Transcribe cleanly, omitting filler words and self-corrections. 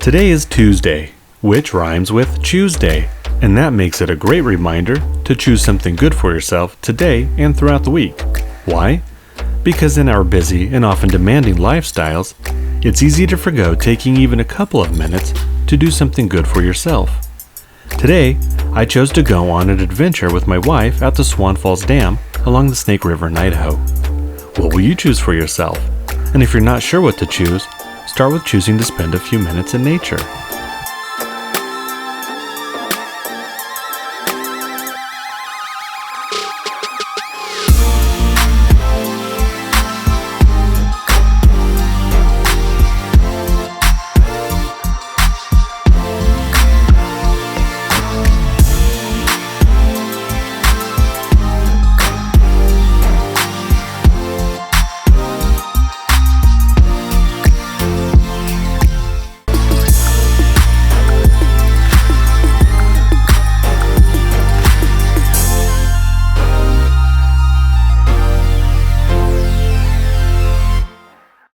Today is Tuesday, which rhymes with Tuesday, and that makes it a great reminder to choose something good for yourself today and throughout the week. Why? Because in our busy and often demanding lifestyles, it's easy to forgo taking even a couple of minutes to do something good for yourself. Today, I chose to go on an adventure with my wife out to Swan Dam along the Snake River in Idaho. What will you choose for yourself? And if you're not sure what to choose, start with choosing to spend a few minutes in nature.